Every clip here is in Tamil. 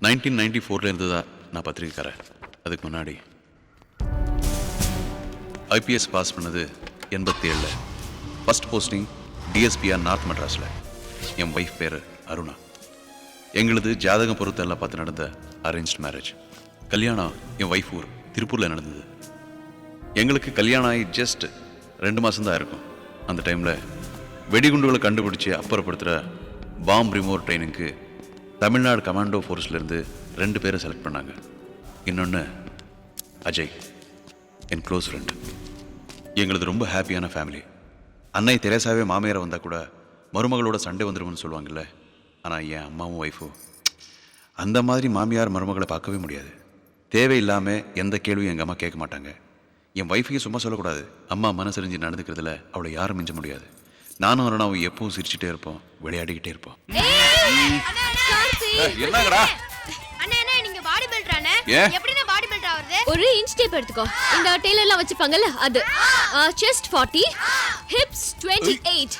1994 இருந்து தான் நான் பத்திரிக்கைக்காரன். அதுக்கு முன்னாடி ஐபிஎஸ் பாஸ் பண்ணது 87. ஃபர்ஸ்ட் போஸ்டிங் டிஎஸ்பிஆர் நார்த் மெட்ராஸில். என் ஒய்ஃப் பேர் அருணா. எங்களது ஜாதகம் பொறுத்தெல்லாம் பார்த்து நடந்த அரேஞ்ச்ட் மேரேஜ். கல்யாணம் என் ஒய்ஃப் ஊர் திருப்பூரில் நடந்தது. எங்களுக்கு கல்யாணம் ஆகி ஜஸ்ட் 2 மாதம்தான் இருக்கும். அந்த டைமில் வெடிகுண்டுகளை கண்டுபிடிச்சி அப்புறப்படுத்துகிற பாம் ரிமூவர் ட்ரைனிங்க்கு தமிழ்நாடு கமாண்டோ ஃபோர்ஸ்லேருந்து 2 பேரை செலக்ட் பண்ணாங்க. இன்னொன்று அஜய், என் க்ளோஸ் ஃப்ரெண்ட். எங்களது ரொம்ப ஹாப்பியான ஃபேமிலி. அன்னை தெரேசாவே மாமியாரை வந்தால் கூட மருமகளோட சண்டை வந்துடும்னு சொல்லுவாங்கல்ல. ஆனால் என் அம்மாவும் ஒய்ஃபும் அந்த மாதிரி மாமியார் மருமகளை பார்க்கவே முடியாது. தேவையில்லாமல் எந்த கேள்வியும் எங்கள் அம்மா கேட்க மாட்டாங்க. என் ஒய்ஃபையும் சும்மா சொல்லக்கூடாது. அம்மா மனசறிஞ்சு நடந்துக்கிறதுல அவளை யாரும் மிஞ்ச முடியாது. நானும் அருணாவும் எப்பவும் சிரிச்சுட்டே இருப்போம், விளையாடிக்கிட்டே இருப்போம். என்னங்கடா ஒரு இன்ச் டேப் எடுத்துக்கோ. இந்த டெய்லர் எல்லாம் வச்சுப்பாங்கல்ல அது. செஸ்ட் 40, ஹிப்ஸ் 28,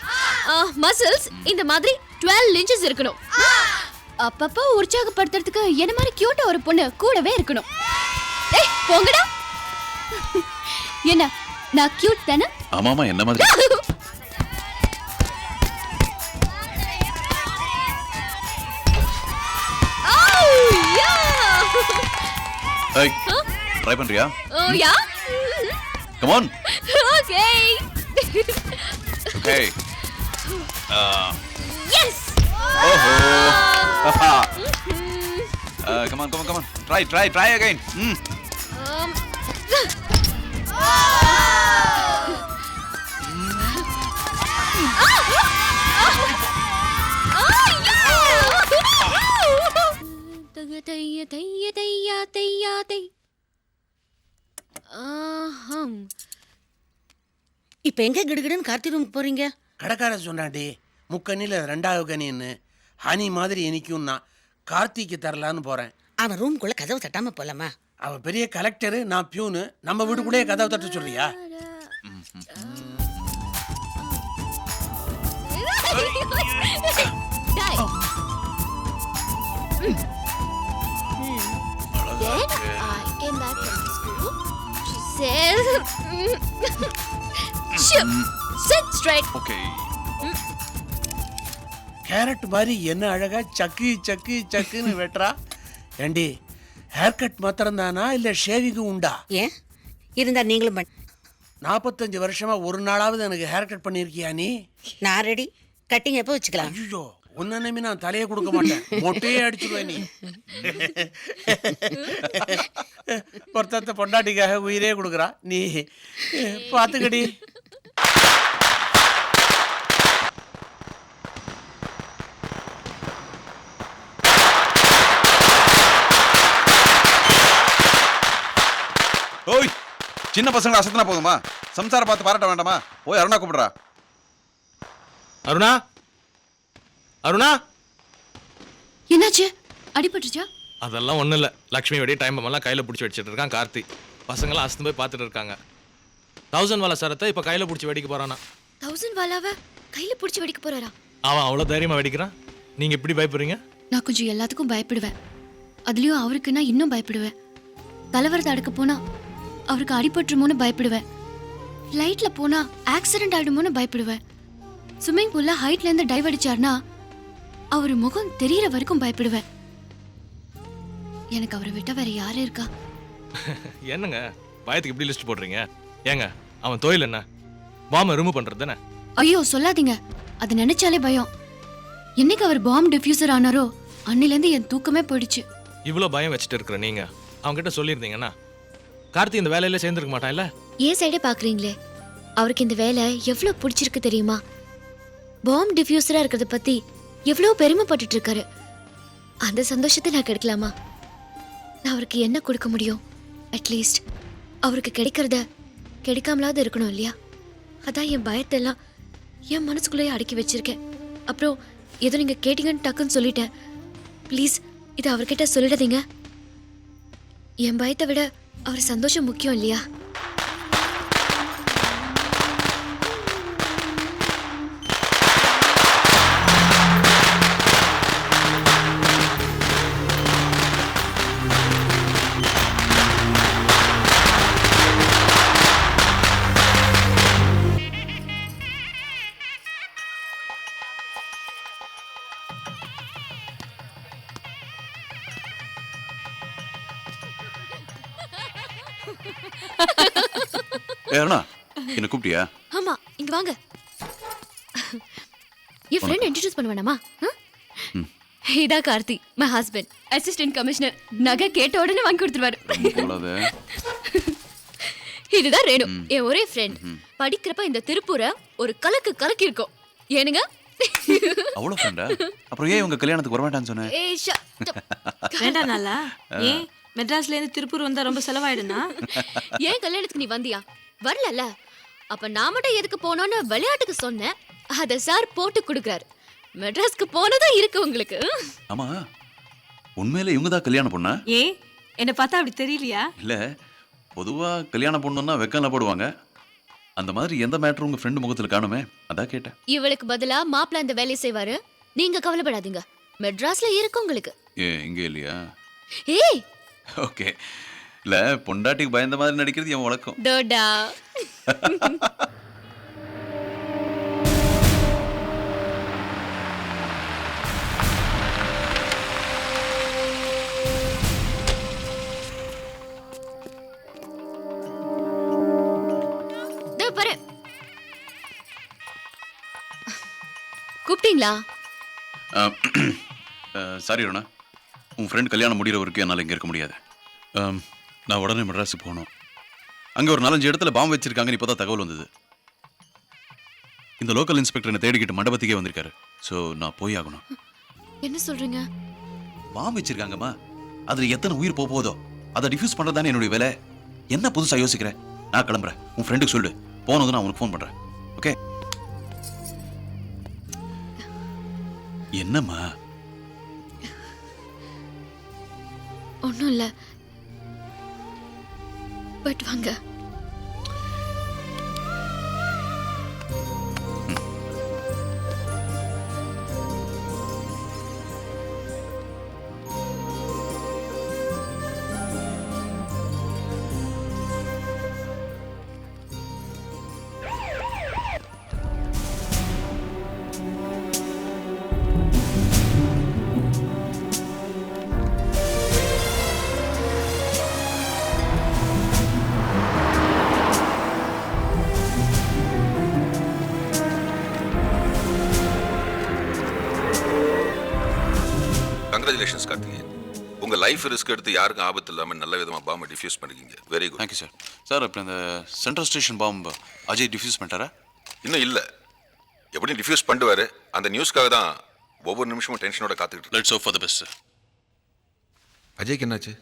மசில்ஸ் இந்த மாதிரி 12 inches இருக்கணும். அப்பப்போ உற்சாகப்படுத்துறதுக்கு என்ன மாதிரி கியூட்டா ஒரு பொண்ணு கூடவே இருக்கணும். ஏய் போங்கடா. என்ன நான் கியூட் தானே? ஆமாமா, என்ன மாதிரி? Hey, try பண்றியா? Oh yeah. Come on. Okay. Okay. Yes. Come on. Try again. இப்ப எங்க கிடுகிடுன்னு கார்த்தி ரூமுக்கு போறீங்க? கடைக்காரன் சொன்னாண்டி, முக்கண்ணில 2வது கனின்னு ஹனி மாதிரி இனிக்கும்னா கார்த்திக்கு தரலான்னு போறேன். அவன் ரூம்குள்ள கதவு தட்டாம போலாமா? அவன் பெரிய கலெக்டரு, நான் பியூனு. நம்ம வீட்டுக்குள்ளேயே கதவு தட்ட சொல்றியா? Then I came back from school. She says, sit straight. Okay. Carrot மாதிரி என்ன அழகா சக்குன்னு வெட்டுறா. ஏண்டி, ஹேர் கட் மாத்திரம் தானா இல்ல ஷேவிங்கும் உண்டா? ஏன் இருந்தா நீங்களும் 45 வருஷமா ஒரு நாளாவது எனக்கு ஹேர் கட் பண்ணிருக்கியா நீ? நான் ரெடி. கட்டிங் எப்போ வச்சுக்கலாம்? ஐயோ, உன்ன நம்பி நான் தலையை கொடுக்க மாட்டேன். மொட்டையே அடிச்சுடுவேன் நீ. ஒருத்தத்த பொண்டாட்டிக்காக உயிரே கொடுக்குறா நீ. பாத்துக்கடி. ஓய், சின்ன பசங்களை அசத்தினா போதுமா? சம்சார பார்த்து பாராட்ட வேண்டாமா? போய் அருணா கூப்பிடுறா. அருணா என்னாச்சு? அடிபட்டுச்சா? அதெல்லாம் ஒன்றும் இல்லை. லக்ஷ்மி வெடி டைம் எல்லாம் கையில் பிடிச்சி வச்சுட்டு இருக்கான் கார்த்தி. பசங்களாம் அசந்து போய் பார்த்துட்டு இருக்காங்க. 1000 வாலா சரத்தை இப்போ கையில் பிடிச்சி வெடிக்க போறானா? 1000 வாலாவை கையில பிடிச்சி வெடிக்க போறாரா? அவன் அவ்வளோ தைரியமாக வெடிக்கிறான். நீங்கள் எப்படி பயப்படுறீங்க? நான் கொஞ்சம் எல்லாத்துக்கும் பயப்படுவேன். அதுலயும் அவருக்கு நான் இன்னும் பயப்படுவேன். தலைவரத்தை அடுக்க போனா அவருக்கு அடிபட்டுருமோன்னு பயப்படுவேன். ஃப்ளைட்ல போனா ஆக்சிடென்ட் ஆயிடுமோன்னு பயப்படுவேன். ஸ்விம்மிங் பூல்ல ஹைட்ல இருந்து டைவ் அடிச்சார்னா அவர் முகம் தெரியற வரைக்கும் பயப்படுவேன். எனக்கு அவரை விட்டா வேற யாரு இருக்கா? என்னங்க பயத்துக்கு இப்படி லிஸ்ட் போடுறீங்க? ஏங்க அவன் தொழில் என்ன? பாம்பை ரிமூவ் பண்ணுறது தானே? ஐயோ சொல்லாதீங்க, அது நினைச்சாலே பயம். என்னைக்கு அவர் பாம் டிஃப்யூசர் ஆனாரோ அன்னிலேருந்து என் தூக்கமே போயிடுச்சு. இவ்வளோ பயம் வச்சுட்டு இருக்கிற நீங்க அவங்ககிட்ட சொல்லியிருந்தீங்கன்னா கார்த்தி இந்த வேலையில சேர்ந்துருக்க மாட்டான் இல்ல? ஏன் சைடே பாக்குறீங்களே, அவருக்கு இந்த வேலை எவ்வளவு பிடிச்சிருக்கு தெரியுமா? பாம் டிஃப்யூசரா இருக்கிறத பத்தி எவ்வளவு பெருமைப்பட்டுட்டு இருக்காரு. அந்த சந்தோஷத்தை நான் கிடைக்கலாமா? நான் அவருக்கு என்ன கொடுக்க முடியும்? அட்லீஸ்ட் அவருக்கு கிடைக்கிறத கிடைக்காமலாவது இருக்கணும் இல்லையா? அதான் என் பயத்தெல்லாம் என் மனசுக்குள்ளேயே அடக்கி வச்சிருக்கேன். அப்புறம் ஏதோ நீங்க கேட்டீங்கன்னு டக்குன்னு சொல்லிட்டேன். ப்ளீஸ் இதை அவர்கிட்ட சொல்லிடாதீங்க. என் பயத்தை விட அவர் சந்தோஷம் முக்கியம் இல்லையா? ஏ அருணா என்ன கூப்பிட்டியா? ஆமா இங்க வாங்க. என் ஃப்ரெண்ட் இன்ட்ரோடியூஸ் பண்ண வேணாமா? இதா Karthi, my husband, assistant commissioner. நகை கேட்ட உடனே வாங்கி கொடுத்துருவாரு. போலாத. இதுதான் ரேணு, என் ஒரே ஃப்ரெண்ட். படிக்கிறப்ப இந்த திருப்பூரை ஒரு கலக்கி இருக்கோம். ஏனுங்க? அவ்வளவு ஃப்ரெண்டா? அப்புறம் ஏன் உங்க கல்யாணத்துக்கு வர வேண்டாம்னு சொன்ன? ஏய் வேண்டாம் நாளா? ஏன் மெட்ராஸ்ல இருந்து திருப்பூர் வந்தா ரொம்ப செலவாயிடுனா? ஏன் கல்யாணத்துக்கு நீ வந்தியா? வரலல்ல. அப்ப நான் மட்டும் எதுக்கு போனோன்னு விளையாட்டுக்கு சொன்னேன். அத சார் போட்டு கொடுக்குறாரு. மெட்ராஸ்க்கு போனதா இருக்கு உங்களுக்கு. ஆமா, உண்மையில இவங்க தான் கல்யாணம் பொண்ணா? ஏன் என்ன பார்த்தா அப்படி தெரியலையா? இல்ல, பொதுவா கல்யாணம் பொண்ணுன்னா வெக்கம்ல போடுவாங்க. அந்த மாதிரி எந்த மேட்டரும் உங்க ஃப்ரெண்டு முகத்துல காணுமே, அதான் கேட்டேன். இவளுக்கு பதிலா மாப்பிள்ள அந்த வேலையை செய்வாரு. நீங்க கவலைப்படாதீங்க, மெட்ராஸ்ல இருக்கு உங்களுக்கு. ஏ இங்க இல்லையா? ஏய் ஓகே. இல்ல, பொண்டாட்டிக்கு பயந்த மாதிரி நடிக்கிறது என் வழக்கம். டோடா. பாரு, கூப்பிட்டீங்களா? சாரி அருணா, உன் ஃப்ரெண்ட் கல்யாணம் முடிகிற வரைக்கும் என்னால் இங்கே இருக்க முடியாது. நான் உடனே மெட்ராஸுக்கு போகணும். அங்கே ஒரு 4-5 இடத்துல பாம்பு வச்சிருக்காங்கன்னு இப்போ தான் தகவல் வந்தது. இந்த லோக்கல் இன்ஸ்பெக்டர் என்னை தேடிக்கிட்டு மண்டபத்துக்கே வந்திருக்காரு. ஸோ நான் போய் ஆகணும். என்ன சொல்றீங்க? பாம்பு வச்சிருக்காங்கம்மா, அதில் எத்தனை உயிர் போதோ அதை டிஃப்யூஸ் பண்ணுறது தானே என்னுடைய வேலை. என்ன புதுசாக யோசிக்கிறேன்? நான் கிளம்புறேன். உன் ஃப்ரெண்டுக்கு சொல்லு, போனதும் நான் உனக்கு ஃபோன் பண்ணுறேன். ஓகே? என்னம்மா? ஒன்றும் இல்லை, பட் வாங்க. கங்க்ராச்சுலேஷன்ஸ் கார்த்திகேயன், உங்க லைஃப் ரிஸ்க் எடுத்து யாருக்கும் ஆபத்து இல்லாமல் நல்ல விதமாக பாம்பை டிஃப்யூஸ் பண்ணிருக்கீங்க. Very good. Thank you sir. Sir, இப்போ இந்த சென்ட்ரல் ஸ்டேஷன் பாம்பு அஜய் டிஃப்யூஸ் பண்ணிட்டாரா? இன்னும் இல்லை, எப்படியும் டிஃப்யூஸ் பண்ணுவாரு. அந்த நியூஸ்க்காக தான் ஒவ்வொரு நிமிஷமும் டென்ஷனோட காத்துக்கிட்டு. Let's hope for the best sir. அஜய்க்கு என்னாச்சு?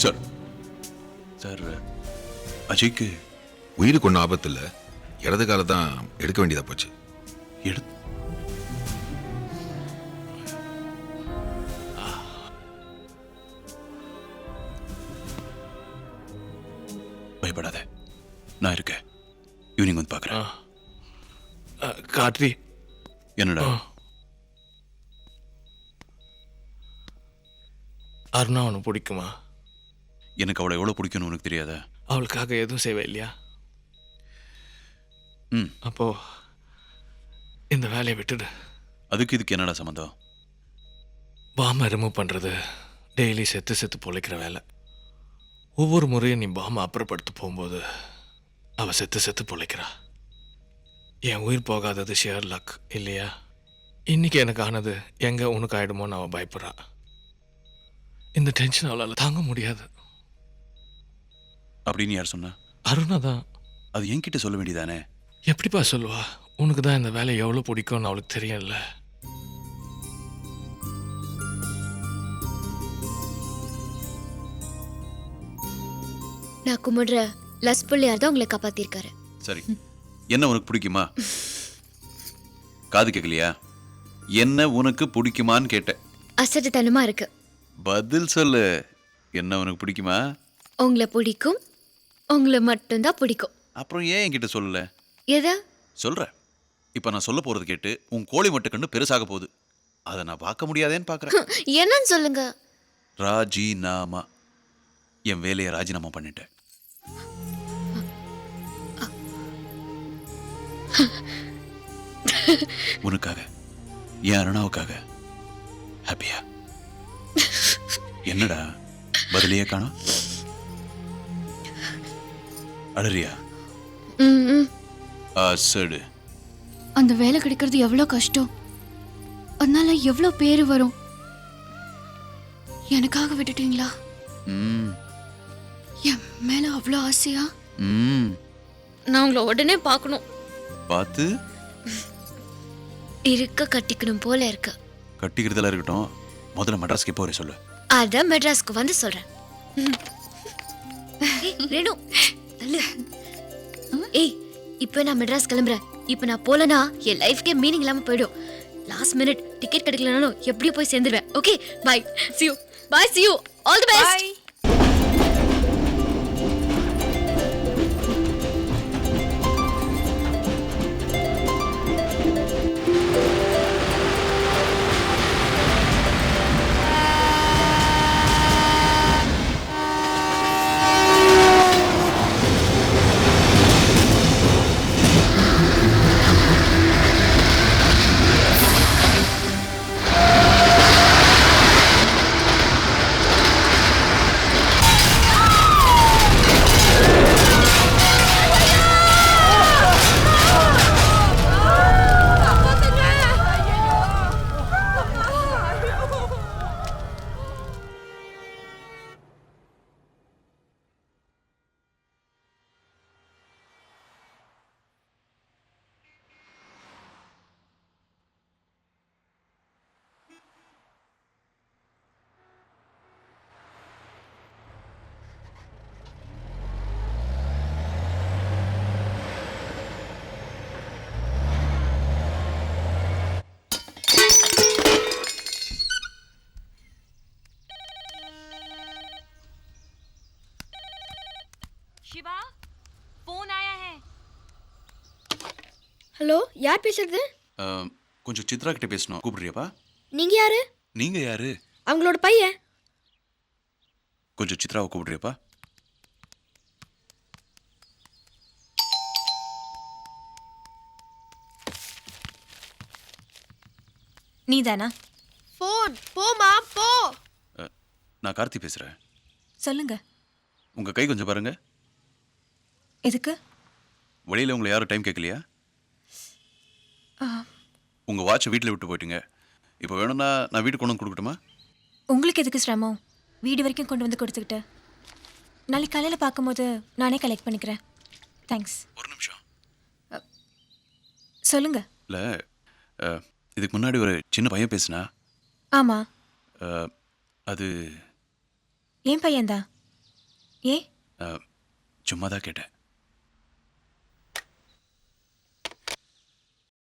சார் சார் அஜய்க்கு உயிருக்கு ஒன்றும் ஆபத்து இல்லை, இடது காலை தான் எடுக்க வேண்டியதா போச்சு. பயப்படாத, நான் இருக்கேன். ஈவினிங் வந்து பார்க்குறேன். கார்த்தி, என்னடா? அருணா உனக்கு பிடிக்குமா? எனக்கு அவளை எவ்வளோ பிடிக்கும்னு உனக்கு தெரியாதா? அவளுக்காக எதுவும் செய்வே இல்லையா? ம். அப்போ இந்த வேலையை விட்டுடு. அதுக்கு இதுக்கு என்னடா சம்மந்தம்? பாம்பை ரிமூவ் பண்ணுறது டெய்லி செத்து பொழைக்கிற வேலை. ஒவ்வொரு முறையும் நீ பாம்பை அப்புறப்படுத்த போகும்போது அவள் செத்து பொழைக்கிறா. என் உயிர் போகாதது ஷியர் லக் இல்லையா? இன்னைக்கு எனக்கு ஆனது எங்கே உனக்கு ஆகிடுமோன்னு அவள் பயப்படுறா. இந்த டென்ஷன் அவளால் தாங்க முடியாது. அப்படின்னு யார் சொன்னா? அருணா தான். அது என்கிட்ட சொல்ல வேண்டியதானே? எப்படிப்பா சொல்லுவா? உனக்கு தான் இந்த வேலை எவ்வளோ பிடிக்கும்னு அவளுக்கு தெரியல. நான் கும்பிடுற லஸ் பிள்ளையார் தான் உங்களை காப்பாத்திருக்காரு. சரி, என்ன உனக்கு பிடிக்குமா? காது கேட்கலையா? என்ன உனக்கு பிடிக்குமான்னு கேட்டேன். அசட்டுத்தனமா இருக்கு. பதில் சொல்லு. என்ன உனக்கு பிடிக்குமா? உங்களை பிடிக்கும், உங்களை மட்டும்தான் பிடிக்கும். அப்புறம் ஏன் என்கிட்ட சொல்லல? எதா சொல்கிறேன். இப்போ நான் சொல்ல போகிறது கேட்டு உன் கோழி மட்டு கண்ணு பெருசாக போகுது. அதை நான் பார்க்க முடியாதேன்னு பார்க்குறேன். என்னன்னு சொல்லுங்க. ராஜினாமா. என் வேலையை ராஜினாமா பண்ணிட்டேன். உனக்காக, என் அருணாவுக்காக. ஹாப்பியா? என்னடா பதிலையே காணோம்? அழறியா? ம் சடு. அந்த வேலை கிடைக்கிறது எவ்வளோ கஷ்டம், அதனால எவ்வளோ பேர் வரும். எனக்காக விட்டுட்டீங்களா? ம் என் மேல அவ்வளோ ஆசையா? ம் நான் உங்களை உடனே பார்க்கணும். பார்த்து இருக்க கட்டிக்கணும் போல இருக்கு. கட்டிக்கிறதெல்லாம் இருக்கட்டும், முதல்ல மெட்ராஸ்க்கு எப்போ வர சொல்லு. அதான் மெட்ராஸ்க்கு வந்து சொல்றேன். ஏய், ரேணு, தள்ளு. ஏய், இப்போ நான் மெட்ராஸ் கிளம்புறேன். இப்போ நான் போலனா என் லைஃப்க்கே மீனிங் இல்லாம போயிடும். லாஸ்ட் மினிட் டிக்கெட் கிடைக்கலனாலும் எப்படியும் போய் சேர்ந்துருவேன். Okay, bye. See you. Bye, see you. All the best. Bye. Shiva phone आया है। ஹலோ, யார் பேசுறது? கொஞ்சம் சித்ரா கிட்ட பேசணும், கூப்பிடுறியாப்பா? நீங்க யாரு? நீங்க யாரு? அவங்களோட பையன். கொஞ்சம் சித்ராவை கூப்பிடுறியாப்பா? நீதானா? போன் போமா போ. நான் கார்த்தி பேசுறேன். சொல்லுங்க. உங்க கை கொஞ்சம் பாருங்க. எதுக்கு? வெளியில உங்களை யாரும் டைம் கேட்கலையா? உங்க வாட்சை வீட்டில் விட்டு போயிட்டீங்க. இப்போ வேணும்னா நான் வீட்டுக்கு கொண்டு வந்து கொடுக்கட்டுமா? உங்களுக்கு எதுக்கு சிரமம்? வீடு வரைக்கும் கொண்டு வந்து கொடுத்துக்கிட்டு. நாளைக்கு காலையில் பார்க்கும்போது நானே கலெக்ட் பண்ணிக்கிறேன். தேங்க்ஸ். ஒரு நிமிஷம். சொல்லுங்க. இல்லை, இதுக்கு முன்னாடி ஒரு சின்ன பையன் பேசுனா. ஆமாம். அது ஏன் பையன்தான்? ஏன்? சும்மா தான் கேட்டேன்.